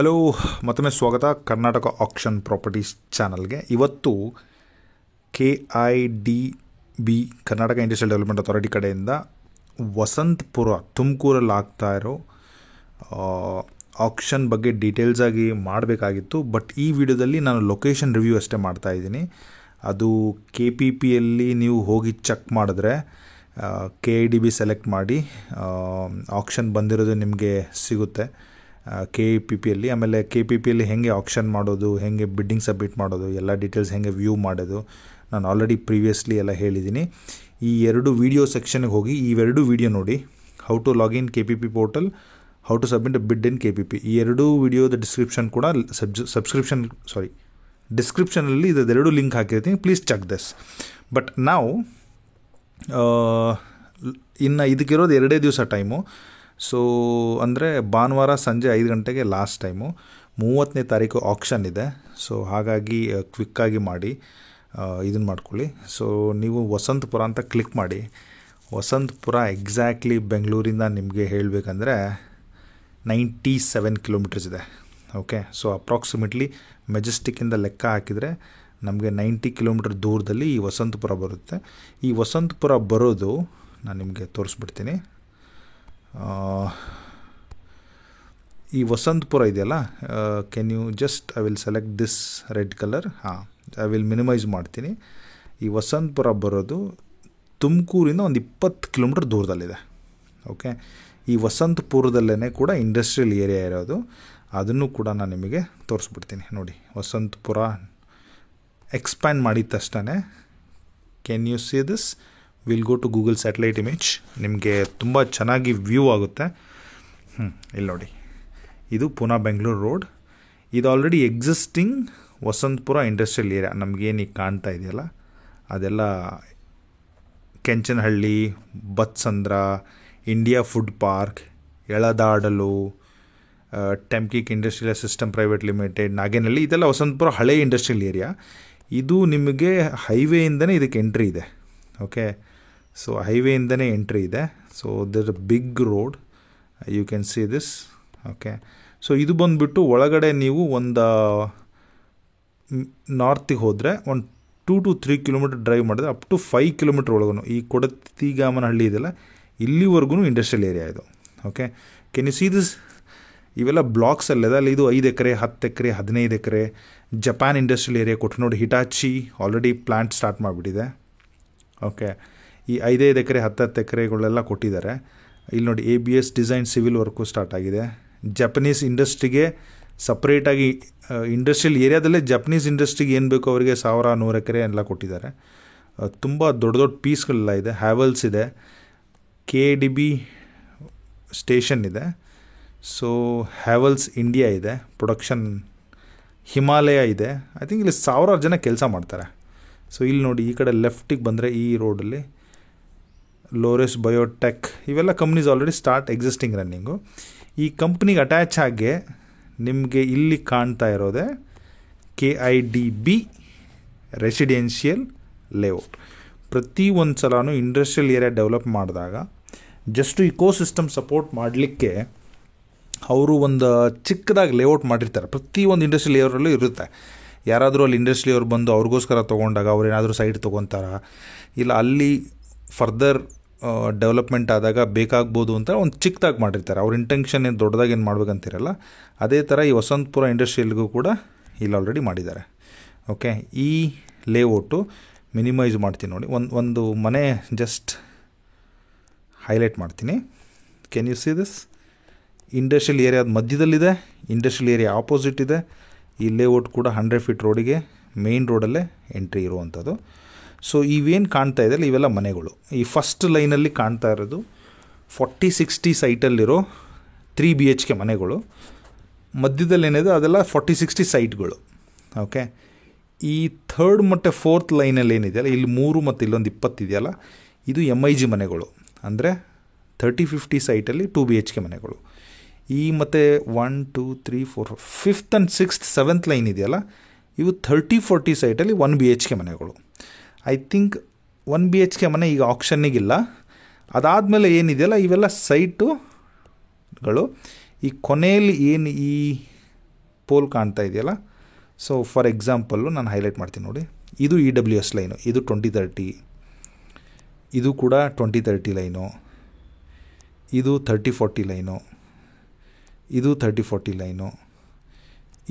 Hello, ಮತ್ತೊಮ್ಮೆ ಸ್ವಾಗತ Karnataka action properties ಚಾನಲ್ಗೆ. ಇವತ್ತು KIDB Karnataka industrial development authority ಕಡೆಯಿಂದ ವಸಂತಪುರ ತುಮಕೂರಲ್ಲಿ ಆಗ್ತಾ ಇರೋ ಆಕ್ಷನ್ ಬಗ್ಗೆ ಡೀಟೇಲ್ಸಾಗಿ ಮಾಡಬೇಕಾಗಿತ್ತು. ಬಟ್ ಈ ವಿಡಿಯೋದಲ್ಲಿ ನಾನು ಲೊಕೇಶನ್ ರಿವ್ಯೂ ಅಷ್ಟೇ ಮಾಡ್ತಾಯಿದ್ದೀನಿ. ಅದು KPPಯಲ್ಲಿ ನೀವು ಹೋಗಿ ಚೆಕ್ ಮಾಡಿದ್ರೆ KIDB ಸೆಲೆಕ್ಟ್ ಮಾಡಿ ಆಕ್ಷನ್ ಬಂದಿರೋದು ನಿಮಗೆ ಸಿಗುತ್ತೆ KPPಯಲ್ಲಿ. ಆಮೇಲೆ KPPಯಲ್ಲಿ ಹೆಂಗೆ ಆಕ್ಷನ್ ಮಾಡೋದು, ಹೆಂಗೆ ಬಿಡ್ಡಿಂಗ್ ಸಬ್ಮಿಟ್ ಮಾಡೋದು, ಎಲ್ಲ ಡೀಟೇಲ್ಸ್ ಹೆಂಗೆ ವ್ಯೂ ಮಾಡೋದು ನಾನು ಆಲ್ರೆಡಿ ಪ್ರೀವಿಯಸ್ಲಿ ಎಲ್ಲ ಹೇಳಿದ್ದೀನಿ. ಈ ಎರಡು ವಿಡಿಯೋ ಸೆಕ್ಷನ್ಗೆ ಹೋಗಿ ಇವೆರಡು ವಿಡಿಯೋ ನೋಡಿ. How to login KPP portal, how to submit bid in KPP. ಈ ಎರಡೂ ವಿಡಿಯೋದ ಡಿಸ್ಕ್ರಿಪ್ಷನ್ ಕೂಡ ಡಿಸ್ಕ್ರಿಪ್ಷನಲ್ಲಿ ಇದೆರಡು ಲಿಂಕ್ ಹಾಕಿರ್ತೀನಿ. Please check this. ಬಟ್ ನಾವು ಇನ್ನು ಇದಕ್ಕಿರೋದು 2 ದಿವಸ ಟೈಮು. ಸೊ ಅಂದರೆ ಭಾನುವಾರ ಸಂಜೆ 5 ಗಂಟೆಗೆ ಲಾಸ್ಟ್ ಟೈಮು. 30ನೇ ತಾರೀಕು ಆಕ್ಷನ್ ಇದೆ. ಸೊ ಹಾಗಾಗಿ ಕ್ವಿಕ್ಕಾಗಿ ಮಾಡಿ ಇದನ್ನು ಮಾಡ್ಕೊಳ್ಳಿ. ಸೊ ನೀವು ವಸಂತಪುರ ಅಂತ ಕ್ಲಿಕ್ ಮಾಡಿ. ವಸಂತಪುರ ಎಕ್ಸಾಕ್ಟ್ಲಿ ಬೆಂಗಳೂರಿಂದ ನಿಮಗೆ ಹೇಳಬೇಕಂದ್ರೆ 97 ಕಿಲೋಮೀಟರ್ಸ್ ಇದೆ. ಓಕೆ, ಸೊ ಅಪ್ರಾಕ್ಸಿಮೇಟ್ಲಿ ಮೆಜೆಸ್ಟಿಕ್ಕಿಂದ ಲೆಕ್ಕ ಹಾಕಿದರೆ ನಮಗೆ 90 ಕಿಲೋಮೀಟರ್ ದೂರದಲ್ಲಿ ಈ ವಸಂತಪುರ ಬರುತ್ತೆ. ಈ ವಸಂತಪುರ ಬರೋದು ನಾನು ನಿಮಗೆ ತೋರಿಸ್ಬಿಡ್ತೀನಿ. ಈ ವಸಂತಪುರ ಇದೆಯಲ್ಲ, can you just I will select this red colour. I will minimise ಮಾಡ್ತೀನಿ. ಈ ವಸಂತಪುರ ಬರೋದು ತುಮಕೂರಿಂದ ಒಂದು 20 ಕಿಲೋಮೀಟರ್ ದೂರದಲ್ಲಿದೆ. ಓಕೆ, ಈ ವಸಂತಪುರದಲ್ಲೇ ಕೂಡ ಇಂಡಸ್ಟ್ರಿಯಲ್ ಏರಿಯಾ ಇರೋದು. ಅದನ್ನು ಕೂಡ ನಾನು ನಿಮಗೆ ತೋರಿಸ್ಬಿಡ್ತೀನಿ. ನೋಡಿ, ವಸಂತಪುರ ಎಕ್ಸ್ಪ್ಯಾಂಡ್ ಮಾಡಿದ ತಕ್ಷಣ can you see this? Will go to Google satellite image. ನಿಮಗೆ ತುಂಬ ಚೆನ್ನಾಗಿ ವ್ಯೂ ಆಗುತ್ತೆ. ಇಲ್ಲಿ ನೋಡಿ, ಇದು ಪುನಾ ಬೆಂಗಳೂರು ರೋಡ್. ಇದು already existing Vasanthapura industrial area. ನಮಗೇನು ಈಗ ಕಾಣ್ತಾ ಇದೆಯಲ್ಲ ಅದೆಲ್ಲ Kenchanahalli, Bathsandra, India food park, ಎಳದಾಡಲು, ಟೆಂಕಿಕ್ industrial system private limited, Nagenahalli, ಇದೆಲ್ಲ ವಸಂತಪುರ ಹಳೆ ಇಂಡಸ್ಟ್ರಿಯಲ್ ಏರಿಯಾ. ಇದು ನಿಮಗೆ ಹೈವೇಯಿಂದನೇ ಇದಕ್ಕೆ ಎಂಟ್ರಿ ಇದೆ. ಓಕೆ, ಸೊ ಹೈವೇಯಿಂದನೇ ಎಂಟ್ರಿ ಇದೆ. So there big road, you can see this. Okay, so ಇದು ಬಂದುಬಿಟ್ಟು ಒಳಗಡೆ ನೀವು ಒಂದು ನಾರ್ತಿಗೆ ಹೋದರೆ ಒಂದು 2 to 3 ಕಿಲೋಮೀಟರ್ ಡ್ರೈವ್ ಮಾಡಿದ್ರೆ ಅಪ್ ಟು 5 ಕಿಲೋಮೀಟರ್ ಒಳಗೂ ಈ ಕೊಡತಿಗಾಮನಹಳ್ಳಿ ಇದೆಯಲ್ಲ, ಇಲ್ಲಿವರೆಗೂ ಇಂಡಸ್ಟ್ರಿಯಲ್ ಏರಿಯಾ ಇದು. Okay, can you see this? ಇವೆಲ್ಲ ಬ್ಲಾಕ್ಸಲ್ಲಿದೆ. ಅಲ್ಲಿ ಇದು 5 acre, 10 acre, 15 acre Japan industrial area ಕೊಟ್ಟು ನೋಡಿ. ಹಿಟಾಚಿ ಆಲ್ರೆಡಿ ಪ್ಲ್ಯಾಂಟ್ ಸ್ಟಾರ್ಟ್ ಮಾಡಿಬಿಟ್ಟಿದೆ. ಓಕೆ, ಈ 5 ಎಕರೆ, 10 ಎಕರೆಗಳೆಲ್ಲ ಕೊಟ್ಟಿದ್ದಾರೆ. ಇಲ್ಲಿ ನೋಡಿ, ABS design civil work start ಆಗಿದೆ. ಜಪನೀಸ್ ಇಂಡಸ್ಟ್ರಿಗೆ ಸಪ್ರೇಟಾಗಿ ಇಂಡಸ್ಟ್ರಿಯಲ್ ಏರಿಯಾದಲ್ಲೇ ಜಪನೀಸ್ ಇಂಡಸ್ಟ್ರಿಗೆ ಏನು ಬೇಕೋ ಅವರಿಗೆ 1000-100 ಎಕರೆ ಎಲ್ಲ ಕೊಟ್ಟಿದ್ದಾರೆ. ತುಂಬ ದೊಡ್ಡ ದೊಡ್ಡ ಪೀಸ್ಗಳೆಲ್ಲ ಇದೆ. ಹ್ಯಾವಲ್ಸ್ ಇದೆ, KIDB ಸ್ಟೇಷನ್ ಇದೆ. ಸೊ ಹ್ಯಾವಲ್ಸ್ ಇಂಡಿಯಾ ಇದೆ, ಪ್ರೊಡಕ್ಷನ್ ಹಿಮಾಲಯ ಇದೆ. ಐ ಥಿಂಕ್ ಇಲ್ಲಿ 1000 ಜನ ಕೆಲಸ ಮಾಡ್ತಾರೆ. ಸೊ ಇಲ್ಲಿ ನೋಡಿ, ಈ ಕಡೆ ಲೆಫ್ಟಿಗೆ ಬಂದರೆ ಈ ರೋಡಲ್ಲಿ ಲೋರೆಸ್ ಬಯೋಟೆಕ್, ಇವೆಲ್ಲ companies already start existing running. ಈ ಕಂಪ್ನಿಗೆ ಅಟ್ಯಾಚ್ ಆಗಿ ನಿಮಗೆ ಇಲ್ಲಿ ಕಾಣ್ತಾ ಇರೋದೇ KIDB ರೆಸಿಡೆನ್ಷಿಯಲ್ ಲೇಔಟ್. ಪ್ರತಿ ಒಂದು ಸಲನೂ ಇಂಡಸ್ಟ್ರಿಯಲ್ ಏರಿಯಾ ಡೆವಲಪ್ ಮಾಡಿದಾಗ ಜಸ್ಟ್ ಇಕೋಸಿಸ್ಟಮ್ ಸಪೋರ್ಟ್ ಮಾಡಲಿಕ್ಕೆ ಅವರು ಒಂದು ಚಿಕ್ಕದಾಗಿ ಲೇಔಟ್ ಮಾಡಿರ್ತಾರೆ. ಪ್ರತಿಯೊಂದು ಇಂಡಸ್ಟ್ರಿಯಲ್ ಏರಿಯಾಲ್ಲೂ ಇರುತ್ತೆ. ಯಾರಾದರೂ ಅಲ್ಲಿ ಇಂಡಸ್ಟ್ರಿ ಅವ್ರು ಬಂದು ಅವ್ರಿಗೋಸ್ಕರ ತೊಗೊಂಡಾಗ ಅವ್ರು ಏನಾದರೂ ಸೈಟ್ ತೊಗೊತಾರ, ಇಲ್ಲ ಅಲ್ಲಿ ಫರ್ದರ್ ಡೆವಲಪ್ಮೆಂಟ್ ಆದಾಗ ಬೇಕಾಗ್ಬೋದು ಅಂತ ಒಂದು ಚಿಕ್ಕದಾಗಿ ಮಾಡಿರ್ತಾರೆ. ಅವ್ರ ಇಂಟೆನ್ಷನ್ ಏನು ದೊಡ್ಡದಾಗಿ ಏನು ಮಾಡ್ಬೇಕಂತಿರಲ್ಲ. ಅದೇ ಥರ ಈ ವಸಂತಪುರ ಇಂಡಸ್ಟ್ರಿಯಲ್ಗೂ ಕೂಡ ಇಲ್ಲಿ ಆಲ್ರೆಡಿ ಮಾಡಿದ್ದಾರೆ. ಓಕೆ, ಈ ಲೇಔಟು ಮಿನಿಮೈಸ್ ಮಾಡ್ತೀನಿ ನೋಡಿ. ಒಂದು ಮನೆ ಜಸ್ಟ್ ಹೈಲೈಟ್ ಮಾಡ್ತೀನಿ. Can you see this? Industrial ಏರಿಯಾದ ಮಧ್ಯದಲ್ಲಿದೆ, ಇಂಡಸ್ಟ್ರಿಯಲ್ ಏರಿಯಾ ಆಪೋಸಿಟ್ ಇದೆ. ಈ ಲೇಔಟ್ ಕೂಡ 100 ಫೀಟ್ ರೋಡಿಗೆ ಮೇನ್ ರೋಡಲ್ಲೇ ಎಂಟ್ರಿ ಇರುವಂಥದ್ದು. ಸೊ ಇವೇನು ಕಾಣ್ತಾ ಇದೆಯಲ್ಲ ಇವೆಲ್ಲ ಮನೆಗಳು. ಈ ಫಸ್ಟ್ ಲೈನಲ್ಲಿ ಕಾಣ್ತಾ ಇರೋದು 40-60 ಸೈಟಲ್ಲಿರೋ 3 BHK ಮನೆಗಳು. ಮಧ್ಯದಲ್ಲಿ ಏನಿದೆ ಅದೆಲ್ಲ 40-60 ಸೈಟ್ಗಳು. ಓಕೆ, ಈ 3rd ಮತ್ತು 4th ಲೈನಲ್ಲಿ ಏನಿದೆಯಲ್ಲ, ಇಲ್ಲಿ 3 ಮತ್ತು ಇಲ್ಲೊಂದು 20 ಇದೆಯಲ್ಲ, ಇದು MIG ಮನೆಗಳು. ಅಂದರೆ 30-50 ಸೈಟಲ್ಲಿ 2 BHK ಮನೆಗಳು. ಈ ಮತ್ತು 1, 2, 3, 4, 5th and 6th 7th line ಇದೆಯಲ್ಲ, ಇವು 30-40 ಸೈಟಲ್ಲಿ 1 BHK ಮನೆಗಳು. ಐ ಥಿಂಕ್ 1 BHK ಮನೆ ಈಗ ಆಕ್ಷನ್ನಿಗಿಲ್ಲ. ಅದಾದಮೇಲೆ ಏನಿದೆಯಲ್ಲ ಇವೆಲ್ಲ ಸೈಟುಗಳು. ಈ ಕೊನೆಯಲ್ಲಿ ಏನು ಈ ಪೋಲ್ ಕಾಣ್ತಾ ಇದೆಯಲ್ಲ, ಸೊ ಫಾರ್ ಎಕ್ಸಾಂಪಲ್ಲು ನಾನು ಹೈಲೈಟ್ ಮಾಡ್ತೀನಿ ನೋಡಿ. ಇದು EWS ಲೈನು, ಇದು 2030, ಇದು ಕೂಡ 2030 ಲೈನು, ಇದು 3040 ಲೈನು, ಇದು 3040 ಲೈನು,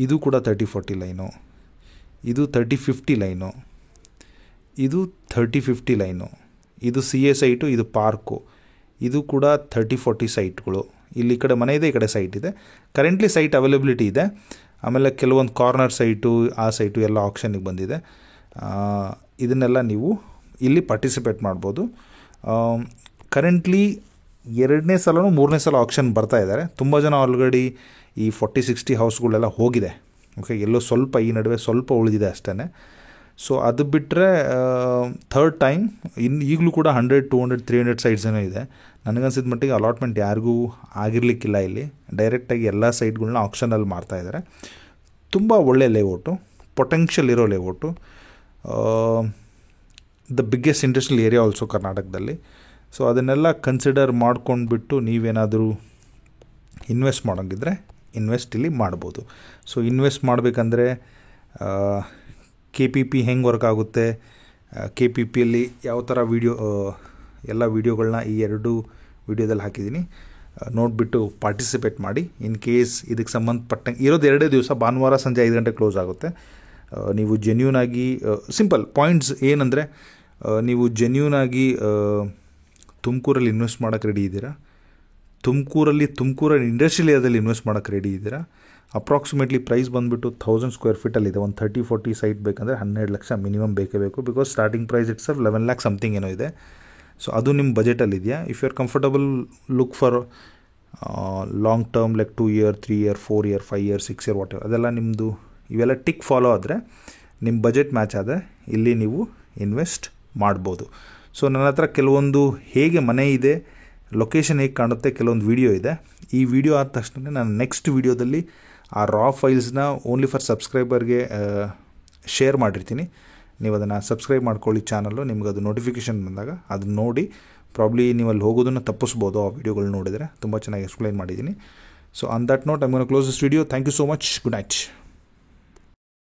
ಇದು ಕೂಡ 3040 ಲೈನು, ಇದು 3050 ಲೈನು, ಇದು 3050 ಲೈನು, ಇದು CA ಸೈಟು, ಇದು ಪಾರ್ಕು, ಇದು ಕೂಡ 3040 ಸೈಟ್ಗಳು. ಇಲ್ಲಿ ಈ ಕಡೆ ಮನೆ ಇದೆ, ಈ ಕಡೆ ಸೈಟ್ ಇದೆ. ಕರೆಂಟ್ಲಿ ಸೈಟ್ ಅವೈಲಬಿಲಿಟಿ ಇದೆ. ಆಮೇಲೆ ಕೆಲವೊಂದು ಕಾರ್ನರ್ ಸೈಟು, ಆ ಸೈಟು ಎಲ್ಲ ಆಕ್ಷನಿಗೆ ಬಂದಿದೆ. ಇದನ್ನೆಲ್ಲ ನೀವು ಇಲ್ಲಿ ಪಾರ್ಟಿಸಿಪೇಟ್ ಮಾಡ್ಬೋದು. ಕರೆಂಟ್ಲಿ 2ನೇ ಸಲನೂ 3ನೇ ಸಲ ಆಕ್ಷನ್ ಬರ್ತಾ ಇದ್ದಾರೆ. ತುಂಬ ಜನ ಆಲ್ರೆಡಿ ಈ 40-60 ಹೌಸ್ಗಳೆಲ್ಲ ಹೋಗಿದೆ. ಓಕೆ, ಎಲ್ಲೋ ಸ್ವಲ್ಪ ಈ ನಡುವೆ ಸ್ವಲ್ಪ ಉಳಿದಿದೆ ಅಷ್ಟೇ. ಸೊ ಅದು ಬಿಟ್ಟರೆ ಥರ್ಡ್ ಟೈಮ್ ಈಗಲೂ ಕೂಡ 100, 200, 300 ಸೈಟ್ಸ್ ಏನೋ ಇದೆ. ನನಗನ್ಸಿದ ಮಟ್ಟಿಗೆ ಅಲಾಟ್ಮೆಂಟ್ ಯಾರಿಗೂ ಆಗಿರಲಿಕ್ಕಿಲ್ಲ. ಇಲ್ಲಿ ಡೈರೆಕ್ಟಾಗಿ ಎಲ್ಲ ಸೈಟ್ಗಳನ್ನ ಆಕ್ಷನಲ್ಲಿ ಮಾಡ್ತಾಯಿದ್ದಾರೆ. ತುಂಬ ಒಳ್ಳೆ ಲೇಔಟು, ಪೊಟೆನ್ಷಿಯಲ್ ಇರೋ layout, the biggest industrial area also ಕರ್ನಾಟಕದಲ್ಲಿ. ಸೊ ಅದನ್ನೆಲ್ಲ ಕನ್ಸಿಡರ್ ಮಾಡ್ಕೊಂಡ್ಬಿಟ್ಟು ನೀವೇನಾದರೂ ಇನ್ವೆಸ್ಟ್ ಮಾಡೋಂಗಿದ್ರೆ ಇನ್ವೆಸ್ಟ್ ಇಲ್ಲಿ ಮಾಡ್ಬೋದು. ಸೊ ಇನ್ವೆಸ್ಟ್ ಮಾಡಬೇಕಂದ್ರೆ KPP ಹೆಂಗೆ ವರ್ಕ್ ಆಗುತ್ತೆ, KPPಯಲ್ಲಿ ಯಾವ ಥರ ಎಲ್ಲ ವೀಡಿಯೋಗಳನ್ನ ಈ 2 ವೀಡಿಯೋದಲ್ಲಿ ಹಾಕಿದ್ದೀನಿ, ನೋಡಿಬಿಟ್ಟು ಪಾರ್ಟಿಸಿಪೇಟ್ ಮಾಡಿ. ಇನ್ ಕೇಸ್ ಇದಕ್ಕೆ ಸಂಬಂಧಪಟ್ಟಂಗೆ ಇರೋದು 2 ದಿವಸ, ಭಾನುವಾರ ಸಂಜೆ 5 ಗಂಟೆ ಕ್ಲೋಸ್ ಆಗುತ್ತೆ. ನೀವು ಜೆನ್ಯೂನಾಗಿ ಸಿಂಪಲ್ ಪಾಯಿಂಟ್ಸ್ ಏನಂದರೆ, ನೀವು ಜೆನ್ಯೂನಾಗಿ ತುಮಕೂರಲ್ಲಿ ಇನ್ವೆಸ್ಟ್ ಮಾಡೋಕ್ಕೆ ರೆಡಿ ಇದ್ದೀರಾ, ತುಮಕೂರಲ್ಲಿ ಇಂಡಸ್ಟ್ರಿಯಲ್ ಏರಿಯಾದಲ್ಲಿ ಇನ್ವೆಸ್ಟ್ ಮಾಡೋಕ್ಕೆ ರೆಡಿ ಇದ್ದೀರಾ. ಅಪ್ರಾಕ್ಸಿಮೇಟ್ಲಿ ಪ್ರೈಸ್ ಬಂದುಬಿಟ್ಟು 1000 ಸ್ಕ್ವೇರ್ ಫೀಟಲ್ಲಿದೆ. ಒಂದು 30-40 ಸೈಟ್ ಬೇಕಂದರೆ 12 ಲಕ್ಷ ಮಿನಿಮಮ್ ಬೇಕೇ ಬೇಕು. Because starting price itself 11 lakh something ಏನೋ ಇದೆ. ಸೊ ಅದು ನಿಮ್ಮ ಬಜೆಟಲ್ಲಿದೆಯಾ? If you are comfortable, look for long term like 2 year, 3 year, 4 year, 5 year, 6 year, what ever, ಅದೆಲ್ಲ ನಿಮ್ಮದು ಇವೆಲ್ಲ ಟಿಕ್ ಫಾಲೋ ಆದರೆ, ನಿಮ್ಮ ಬಜೆಟ್ ಮ್ಯಾಚ್ ಆದರೆ ಇಲ್ಲಿ ನೀವು ಇನ್ವೆಸ್ಟ್ ಮಾಡ್ಬೋದು. ಸೊ ನನ್ನ ಹತ್ರ ಕೆಲವೊಂದು ಹೇಗೆ ಮನೆ ಇದೆ, ಲೊಕೇಶನ್ ಹೇಗೆ ಕಾಣುತ್ತೆ, ಕೆಲವೊಂದು ವೀಡಿಯೋ ಇದೆ. ಈ ವಿಡಿಯೋ ಆದ ತಕ್ಷಣ ನಾನು ನೆಕ್ಸ್ಟ್ ವೀಡಿಯೋದಲ್ಲಿ ಆ ರಾ ಫೈಲ್ಸ್ನ ಓನ್ಲಿ ಫಾರ್ ಸಬ್ಸ್ಕ್ರೈಬರ್ಗೆ ಶೇರ್ ಮಾಡಿರ್ತೀನಿ. ನೀವು ಅದನ್ನು ಸಬ್ಸ್ಕ್ರೈಬ್ ಮಾಡ್ಕೊಳ್ಳಿ ಚಾನಲ್ಲು. ನಿಮ್ಗೆ ಅದು ನೋಟಿಫಿಕೇಷನ್ ಬಂದಾಗ ಅದನ್ನ ನೋಡಿ ಪ್ರಾಬ್ಲಿ ನೀವು ಅಲ್ಲಿ ಹೋಗೋದನ್ನು ತಪ್ಪಿಸ್ಬೋದು. ಆ ವಿಡಿಯೋಗಳು ನೋಡಿದರೆ ತುಂಬ ಚೆನ್ನಾಗಿ ಎಕ್ಸ್ಪ್ಲೈನ್ ಮಾಡಿದ್ದೀನಿ. So on that note I am gonna close this video. Thank you so much. Good night.